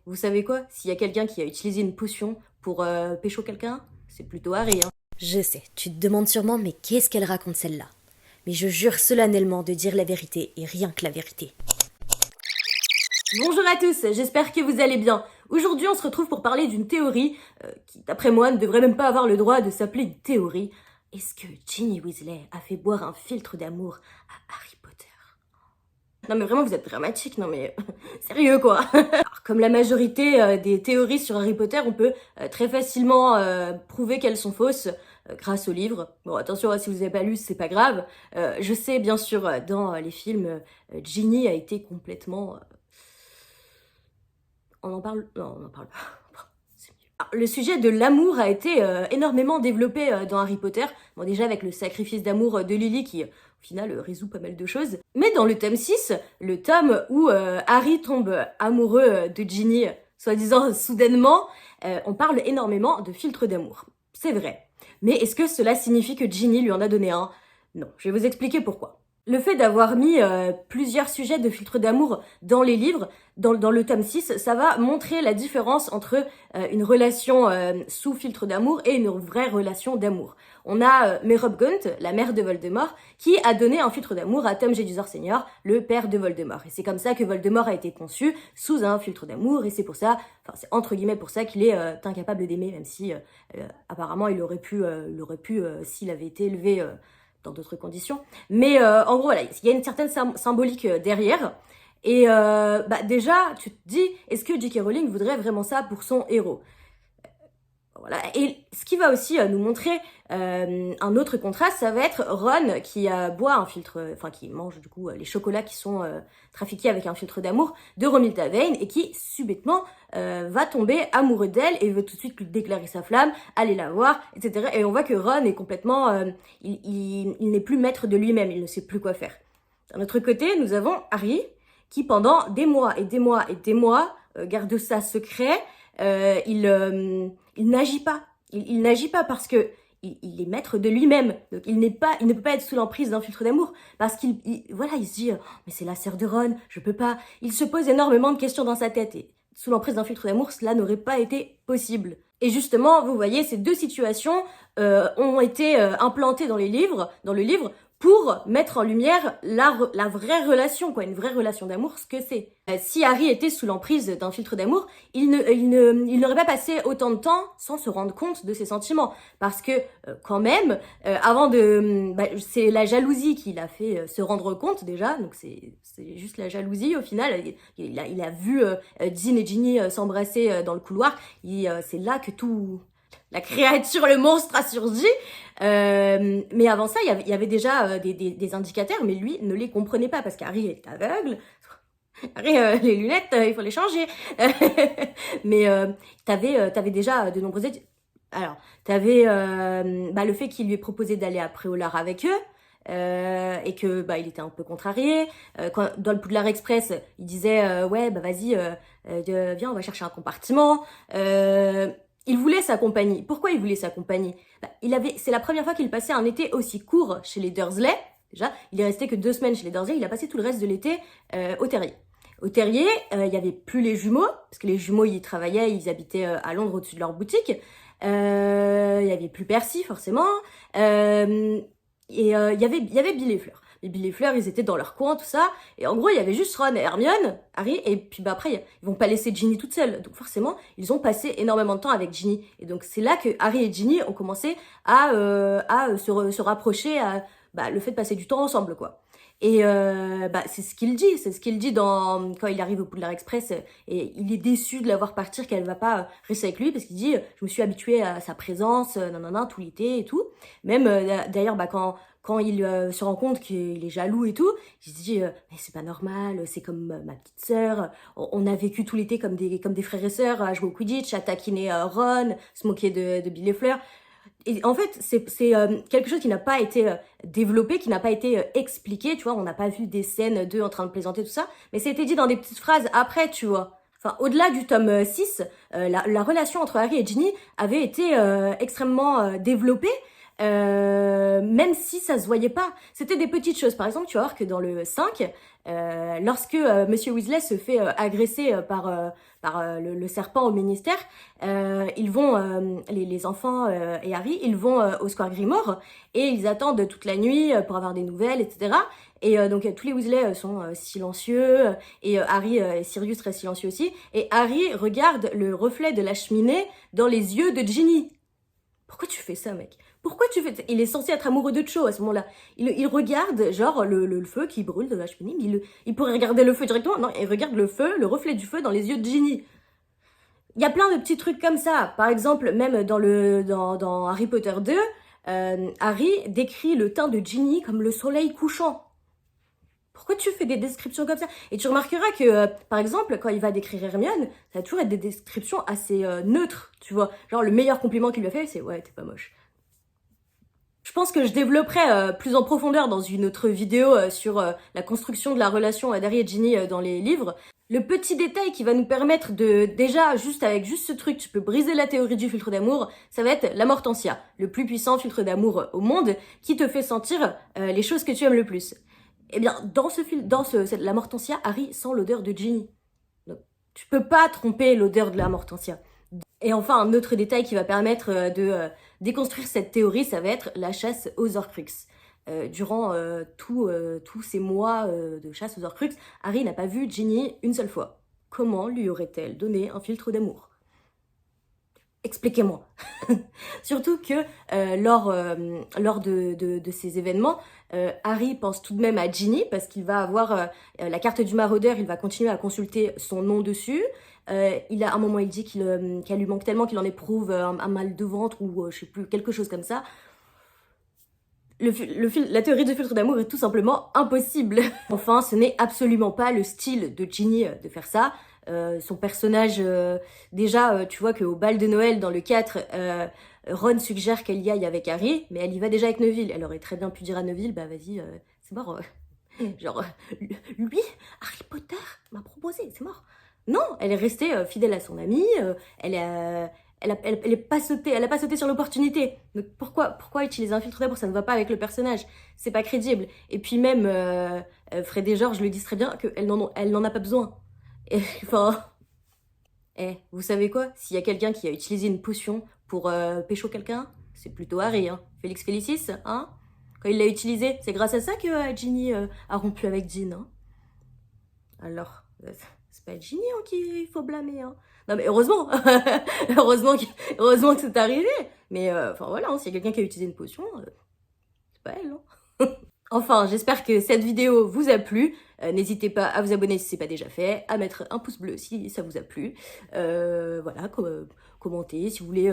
Vous savez quoi? S'il y a quelqu'un qui a utilisé une potion pour pécho quelqu'un, c'est plutôt Harry, hein. Je sais, tu te demandes sûrement, mais qu'est-ce qu'elle raconte celle-là? Mais je jure solennellement de dire la vérité et rien que la vérité. Bonjour à tous, j'espère que vous allez bien. Aujourd'hui, on se retrouve pour parler d'une théorie qui, d'après moi, ne devrait même pas avoir le droit de s'appeler une théorie. Est-ce que Ginny Weasley a fait boire un filtre d'amour à Harry Potter? Non mais vraiment, vous êtes dramatique, non mais sérieux quoi. Alors, comme la majorité des théories sur Harry Potter, on peut très facilement prouver qu'elles sont fausses grâce au livre. Bon, attention, si vous n'avez pas lu, c'est pas grave. Je sais, bien sûr, dans les films, Ginny a été complètement... On en parle? Non, on en parle pas. C'est mieux. Alors, le sujet de l'amour a été énormément développé dans Harry Potter. Bon, déjà avec le sacrifice d'amour de Lily qui, au final, résout pas mal de choses. Mais dans le tome 6, le tome où Harry tombe amoureux de Ginny, soi-disant soudainement, on parle énormément de filtre d'amour. C'est vrai. Mais est-ce que cela signifie que Ginny lui en a donné un? Non, je vais vous expliquer pourquoi. Le fait d'avoir mis plusieurs sujets de filtre d'amour dans les livres, dans le tome 6, ça va montrer la différence entre une relation sous filtre d'amour et une vraie relation d'amour. On a Merop Gunt, la mère de Voldemort, qui a donné un filtre d'amour à Tom Jedusor Senior, le père de Voldemort. Et c'est comme ça que Voldemort a été conçu, sous un filtre d'amour, et c'est pour ça, enfin c'est entre guillemets pour ça qu'il est incapable d'aimer, même si apparemment il aurait pu s'il avait été élevé dans d'autres conditions. Mais en gros, voilà, il y a une certaine symbolique derrière. Et déjà, tu te dis, est-ce que J.K. Rowling voudrait vraiment ça pour son héros? Voilà. Et ce qui va aussi nous montrer un autre contraste, ça va être Ron qui boit un filtre, enfin qui mange du coup les chocolats qui sont trafiqués avec un filtre d'amour de Romilda Vane et qui subitement va tomber amoureux d'elle et veut tout de suite lui déclarer sa flamme, aller la voir, etc. Et on voit que Ron est complètement, il n'est plus maître de lui-même, il ne sait plus quoi faire. D'un autre côté, nous avons Harry qui pendant des mois et des mois et des mois garde ça secret. Il n'agit pas. Il n'agit pas parce que il est maître de lui-même. Donc il ne peut pas être sous l'emprise d'un filtre d'amour parce voilà, il se dit mais c'est la sœur de Ron, je peux pas. Il se pose énormément de questions dans sa tête et sous l'emprise d'un filtre d'amour, cela n'aurait pas été possible. Et justement, vous voyez, ces deux situations ont été implantées dans le livre, pour mettre en lumière la vraie relation, quoi, une vraie relation d'amour, ce que c'est. Si Harry était sous l'emprise d'un filtre d'amour, il n'aurait pas passé autant de temps sans se rendre compte de ses sentiments. Parce que, quand même, c'est la jalousie qui l'a fait se rendre compte, déjà. Donc c'est juste la jalousie, au final. Il a vu Dean et Ginny s'embrasser dans le couloir. C'est là que la créature, le monstre a surgi. Mais avant ça, il y avait déjà des indicateurs, mais lui ne les comprenait pas parce qu'Harry est aveugle. Harry, les lunettes, il faut les changer. Mais t'avais déjà de nombreux... Alors, t'avais le fait qu'il lui ait proposé d'aller à Préolard avec eux. Et que il était un peu contrarié. Dans le Poudlard Express, il disait ouais vas-y, viens, on va chercher un compartiment. Il voulait sa compagnie. Pourquoi il voulait sa compagnie? C'est la première fois qu'il passait un été aussi court chez les Dursley. Déjà, il est resté que 2 semaines chez les Dursley. Il a passé tout le reste de l'été au terrier. Au terrier, il y avait plus les jumeaux, parce que les jumeaux, ils travaillaient, ils habitaient à Londres au-dessus de leur boutique. Il y avait plus Percy, forcément. Il y avait Bill et Fleur. Les Bill et Fleur, ils étaient dans leur coin, tout ça. Et en gros, il y avait juste Ron et Hermione, Harry, et puis après, ils vont pas laisser Ginny toute seule. Donc forcément, ils ont passé énormément de temps avec Ginny. Et donc c'est là que Harry et Ginny ont commencé à se rapprocher, à le fait de passer du temps ensemble, quoi. Et c'est ce qu'il dit quand il arrive au Poudlard Express, et il est déçu de la voir partir, qu'elle va pas rester avec lui, parce qu'il dit je me suis habitué à sa présence, nanana, tout l'été et tout. Même d'ailleurs, quand il se rend compte qu'il est jaloux et tout, il se dit mais c'est pas normal, c'est comme ma petite sœur, on a vécu tout l'été comme des frères et sœurs, à jouer au Quidditch, à taquiner Ron, se moquer de Bill et Fleur. Et en fait, c'est quelque chose qui n'a pas été développé, qui n'a pas été expliqué, tu vois. On n'a pas vu des scènes d'eux en train de plaisanter, tout ça. Mais ça a été dit dans des petites phrases après, tu vois. Enfin, au-delà du tome 6, la relation entre Harry et Ginny avait été extrêmement développée. Même si ça se voyait pas. C'était des petites choses. Par exemple, tu vas voir que dans le 5, Lorsque Monsieur Weasley se fait agresser par le serpent au ministère, ils vont, les enfants et Harry, ils vont au Square Grimoire et ils attendent toute la nuit pour avoir des nouvelles, etc. Et donc tous les Weasley sont silencieux et Harry et Sirius restent silencieux aussi. Et Harry regarde le reflet de la cheminée dans les yeux de Ginny. Pourquoi tu fais ça, mec? Pourquoi tu fais ça? Il est censé être amoureux de Cho à ce moment-là. Il regarde, genre, le feu qui brûle de la cheminée. Il pourrait regarder le feu directement. Non, il regarde le feu, le reflet du feu dans les yeux de Ginny. Il y a plein de petits trucs comme ça. Par exemple, même dans Harry Potter 2, Harry décrit le teint de Ginny comme le soleil couchant. Pourquoi tu fais des descriptions comme ça? Et tu remarqueras que, par exemple, quand il va décrire Hermione, ça va toujours être des descriptions assez neutres, tu vois. Genre, le meilleur compliment qu'il lui a fait, c'est « Ouais, t'es pas moche ». Je pense que je développerai plus en profondeur dans une autre vidéo sur la construction de la relation d'Harry et Ginny dans les livres. Le petit détail qui va nous permettre de, déjà, avec juste ce truc, tu peux briser la théorie du filtre d'amour, ça va être la Mortensia, le plus puissant filtre d'amour au monde, qui te fait sentir les choses que tu aimes le plus. Eh bien, la Mortensia, Harry sent l'odeur de Ginny. Donc, tu peux pas tromper l'odeur de la Mortensia. Et enfin, un autre détail qui va permettre de déconstruire cette théorie, ça va être la chasse aux Horcruxes. Durant tous ces mois de chasse aux Horcruxes, Harry n'a pas vu Ginny une seule fois. Comment lui aurait-elle donné un filtre d'amour? Expliquez-moi. Surtout que lors de ces événements, Harry pense tout de même à Ginny parce qu'il va avoir la carte du maraudeur, il va continuer à consulter son nom dessus. À un moment, il dit qu'elle lui manque tellement qu'il en éprouve un mal de ventre ou je sais plus, quelque chose comme ça. La théorie du filtre d'amour est tout simplement impossible. Enfin, ce n'est absolument pas le style de Ginny de faire ça. Son personnage, déjà, tu vois qu'au bal de Noël, dans le 4, Ron suggère qu'elle y aille avec Harry, mais elle y va déjà avec Neville. Elle aurait très bien pu dire à Neville, bah vas-y, c'est mort. Genre, lui, Harry Potter m'a proposé, c'est mort. Non, elle est restée fidèle à son amie, elle a pas sauté sur l'opportunité. Donc pourquoi utiliser un filtre d'amour? Ça ne va pas avec le personnage. C'est pas crédible. Et puis même, Fred et George le disent très bien qu'elle n'en a pas besoin. Et, enfin, vous savez quoi? S'il y a quelqu'un qui a utilisé une potion pour pécho quelqu'un, c'est plutôt Harry, hein. Félix Félicis, hein? Quand il l'a utilisé, c'est grâce à ça que Ginny a rompu avec Jean, hein. Alors, c'est pas Ginny hein, qu'il faut blâmer, hein. Non mais heureusement, heureusement que c'est arrivé. Mais enfin voilà, hein, s'il y a quelqu'un qui a utilisé une potion, c'est pas elle, hein. Enfin, j'espère que cette vidéo vous a plu. N'hésitez pas à vous abonner si ce n'est pas déjà fait, à mettre un pouce bleu si ça vous a plu. Voilà, commenter si vous voulez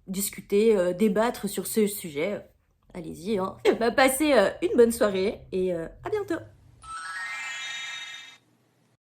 discuter, débattre sur ce sujet. Allez-y, hein. Passez une bonne soirée et à bientôt.